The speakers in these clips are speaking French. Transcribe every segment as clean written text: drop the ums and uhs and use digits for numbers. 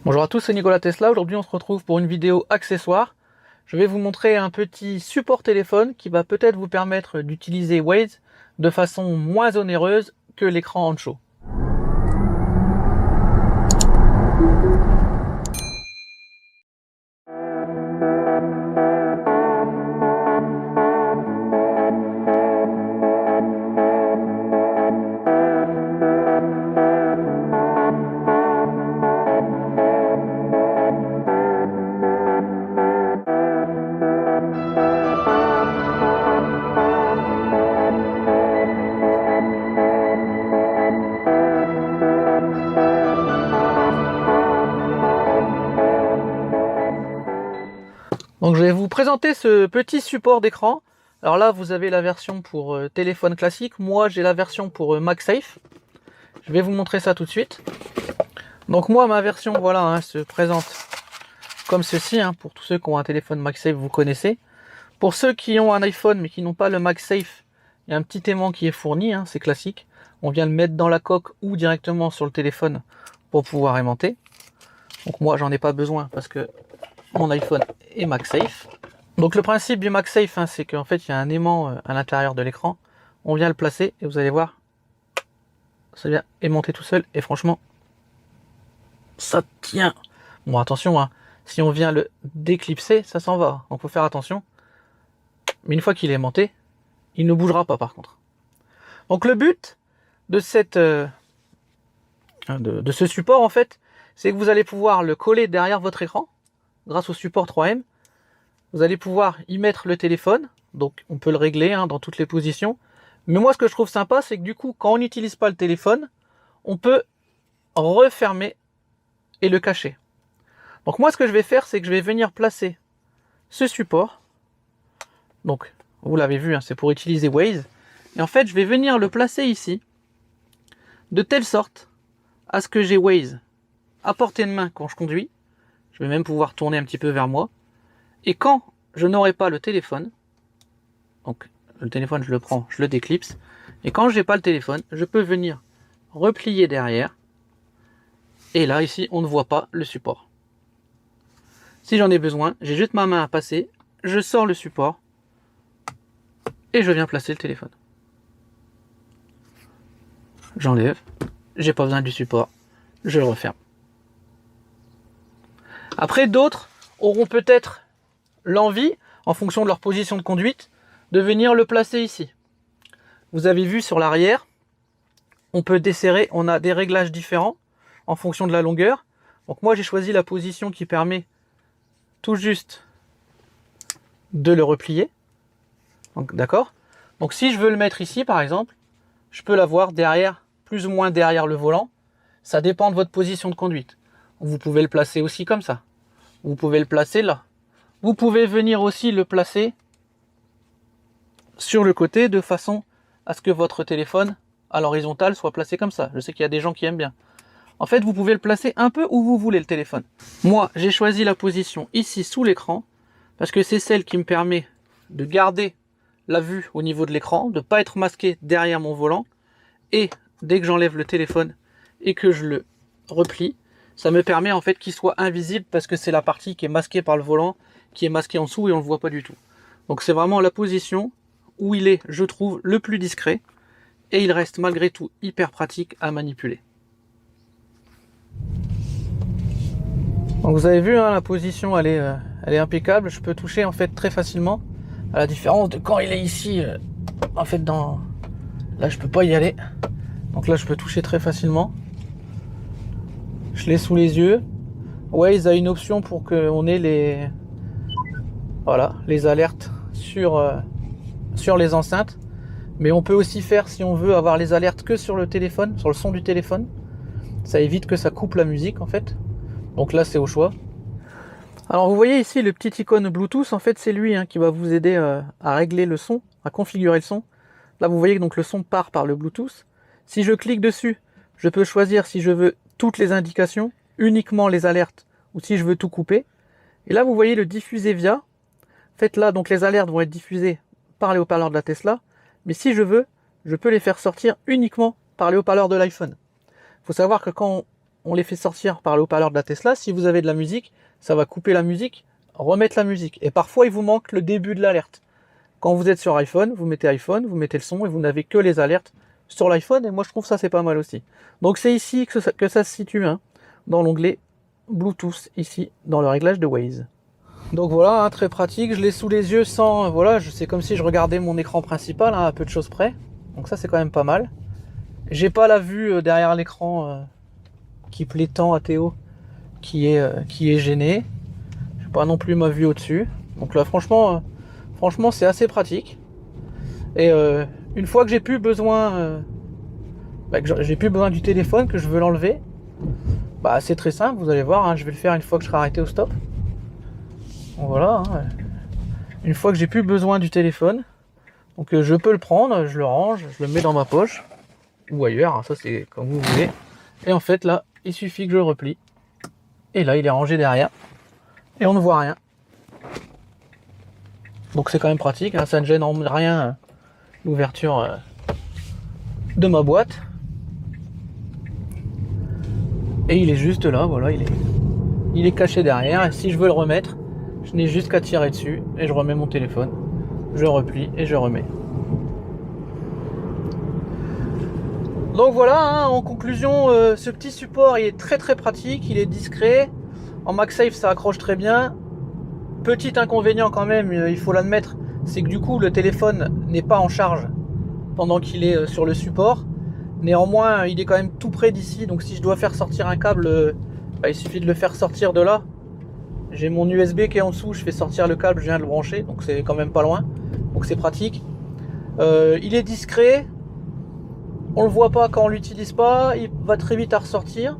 Bonjour à tous, c'est Nicolas Tesla. Aujourd'hui, on se retrouve pour une vidéo accessoire. Je vais vous montrer un petit support téléphone qui va peut-être vous permettre d'utiliser Waze de façon moins onéreuse que l'écran en show. Donc je vais vous présenter ce petit support d'écran. Alors là, vous avez la version pour téléphone classique. Moi, j'ai la version pour MagSafe. Je vais vous montrer ça tout de suite. Donc moi, ma version, voilà, se présente comme ceci. Pour tous ceux qui ont un téléphone MagSafe, vous connaissez. Pour ceux qui ont un iPhone mais qui n'ont pas le MagSafe, il y a un petit aimant qui est fourni, c'est classique. On vient le mettre dans la coque ou directement sur le téléphone pour pouvoir aimanter. Donc moi, j'en ai pas besoin parce que mon iPhone est MagSafe. Donc le principe du MagSafe, c'est qu'en fait il y a un aimant à l'intérieur de l'écran. On vient le placer et vous allez voir, ça vient aimanter tout seul et franchement, ça tient. Bon attention, si on vient le déclipser, ça s'en va. Donc faut faire attention. Mais une fois qu'il est aimanté, il ne bougera pas par contre. Donc le but de ce support en fait, c'est que vous allez pouvoir le coller derrière votre écran grâce au support 3M. Vous allez pouvoir y mettre le téléphone, donc on peut le régler dans toutes les positions. Mais moi ce que je trouve sympa, c'est que du coup quand on n'utilise pas le téléphone, on peut refermer et le cacher. Donc moi ce que je vais faire, c'est que je vais venir placer ce support. Donc vous l'avez vu, c'est pour utiliser Waze. Et en fait je vais venir le placer ici, de telle sorte à ce que j'ai Waze à portée de main quand je conduis. Je vais même pouvoir tourner un petit peu vers moi. Et quand je n'aurai pas le téléphone, donc le téléphone je le prends, je le déclipse, et quand je n'ai pas le téléphone, je peux venir replier derrière, et là ici on ne voit pas le support. Si j'en ai besoin, j'ai juste ma main à passer, je sors le support, et je viens placer le téléphone. J'enlève, j'ai pas besoin du support, je le referme. Après d'autres auront peut-être l'envie, en fonction de leur position de conduite, de venir le placer ici. Vous avez vu sur l'arrière, on peut desserrer, on a des réglages différents en fonction de la longueur. Donc moi j'ai choisi la position qui permet tout juste de le replier. Donc d'accord. Donc si je veux le mettre ici par exemple, je peux l'avoir derrière, plus ou moins derrière le volant. Ça dépend de votre position de conduite. Vous pouvez le placer aussi comme ça. Vous pouvez le placer là. Vous pouvez venir aussi le placer sur le côté de façon à ce que votre téléphone à l'horizontale soit placé comme ça. Je sais qu'il y a des gens qui aiment bien. En fait, vous pouvez le placer un peu où vous voulez le téléphone. Moi, j'ai choisi la position ici sous l'écran parce que c'est celle qui me permet de garder la vue au niveau de l'écran, de ne pas être masqué derrière mon volant. Et dès que j'enlève le téléphone et que je le replie, ça me permet en fait qu'il soit invisible parce que c'est la partie qui est masquée par le volant, qui est masquée en dessous et on ne le voit pas du tout. Donc c'est vraiment la position où il est, je trouve, le plus discret et il reste malgré tout hyper pratique à manipuler. Donc vous avez vu, la position elle est impeccable. Je peux toucher en fait très facilement, à la différence de quand il est ici. En fait, là je peux pas y aller. Donc là je peux toucher très facilement. Je l'ai sous les yeux. Waze a une option pour qu'on ait les alertes sur les enceintes. Mais on peut aussi faire, si on veut, avoir les alertes que sur le téléphone, sur le son du téléphone. Ça évite que ça coupe la musique en fait. Donc là c'est au choix. Alors vous voyez ici le petit icône Bluetooth, en fait c'est lui qui va vous aider à régler le son, à configurer le son. Là vous voyez que donc le son part par le Bluetooth. Si je clique dessus, je peux choisir si je veux toutes les indications, uniquement les alertes, ou si je veux tout couper. Et là vous voyez le diffuser via. En fait là donc les alertes vont être diffusées par les haut-parleurs de la Tesla. Mais si je veux, je peux les faire sortir uniquement par les haut-parleurs de l'iPhone. Il faut savoir que quand on les fait sortir par le haut-parleur de la Tesla. Si vous avez de la musique, ça va couper la musique, remettre la musique. Et parfois, il vous manque le début de l'alerte. Quand vous êtes sur iPhone, vous mettez le son et vous n'avez que les alertes sur l'iPhone. Et moi, je trouve ça c'est pas mal aussi. Donc c'est ici que ça se situe, hein, dans l'onglet Bluetooth, ici, dans le réglage de Waze. Donc voilà, hein, très pratique. Je l'ai sous les yeux sans... voilà, c'est comme si je regardais mon écran principal, hein, à peu de choses près. Donc ça, c'est quand même pas mal. J'ai pas la vue derrière l'écran qui plaît tant à Théo, qui est gêné. J'ai pas non plus ma vue au-dessus. Donc là, franchement, c'est assez pratique. Et une fois que j'ai plus besoin, du téléphone, que je veux l'enlever, bah c'est très simple. Vous allez voir, hein, je vais le faire une fois que je serai arrêté au stop. Bon, voilà. Hein. Une fois que j'ai plus besoin du téléphone, donc je peux le prendre, je le range, je le mets dans ma poche ou ailleurs. Hein, ça c'est comme vous voulez. Et en fait là, il suffit que je le replie. Et là, il est rangé derrière. Et on ne voit rien. Donc c'est quand même pratique. Hein, ça ne gêne en rien l'ouverture de ma boîte. Et il est juste là, voilà, il est caché derrière. Et si je veux le remettre, je n'ai juste qu'à tirer dessus et je remets mon téléphone. Je replie et je remets. Donc voilà, hein, en conclusion, ce petit support il est très très pratique, il est discret. En MagSafe ça accroche très bien. Petit inconvénient quand même, il faut l'admettre, c'est que du coup le téléphone n'est pas en charge pendant qu'il est sur le support. Néanmoins, il est quand même tout près d'ici, donc si je dois faire sortir un câble, il suffit de le faire sortir de là. J'ai mon USB qui est en dessous, je fais sortir le câble, je viens de le brancher, donc c'est quand même pas loin, donc c'est pratique. Il est discret, on le voit pas quand on l'utilise pas, il va très vite à ressortir.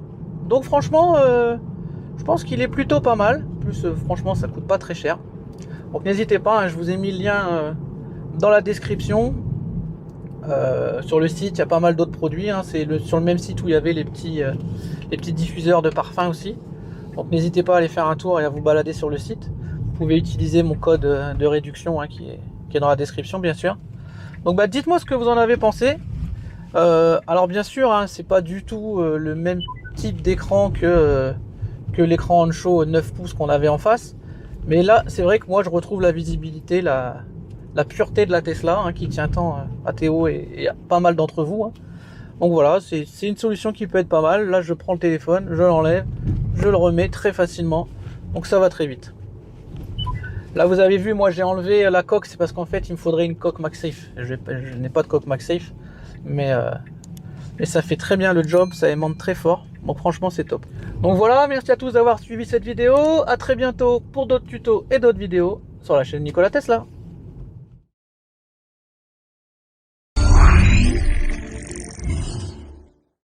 Donc franchement, je pense qu'il est plutôt pas mal. En plus, franchement, ça coûte pas très cher. Donc n'hésitez pas, hein, je vous ai mis le lien dans la description. Sur le site, il y a pas mal d'autres produits. Hein. C'est sur le même site où il y avait les petits diffuseurs de parfum aussi. Donc n'hésitez pas à aller faire un tour et à vous balader sur le site. Vous pouvez utiliser mon code de réduction, hein, qui est dans la description, bien sûr. Donc dites-moi ce que vous en avez pensé. Alors bien sûr, hein, c'est pas du tout le même type d'écran que l'écran on-show 9 pouces qu'on avait en face. Mais là, c'est vrai que moi, je retrouve la visibilité, la pureté de la Tesla, hein, qui tient tant à Théo et à pas mal d'entre vous. Hein. Donc voilà, c'est une solution qui peut être pas mal. Là, je prends le téléphone, je l'enlève, je le remets très facilement. Donc ça va très vite. Là, vous avez vu, moi, j'ai enlevé la coque. C'est parce qu'en fait, il me faudrait une coque MagSafe. Je n'ai pas de coque MagSafe. Mais ça fait très bien le job, ça aimante très fort. Donc franchement, c'est top. Donc voilà, merci à tous d'avoir suivi cette vidéo. À très bientôt pour d'autres tutos et d'autres vidéos sur la chaîne Nikola Tesla.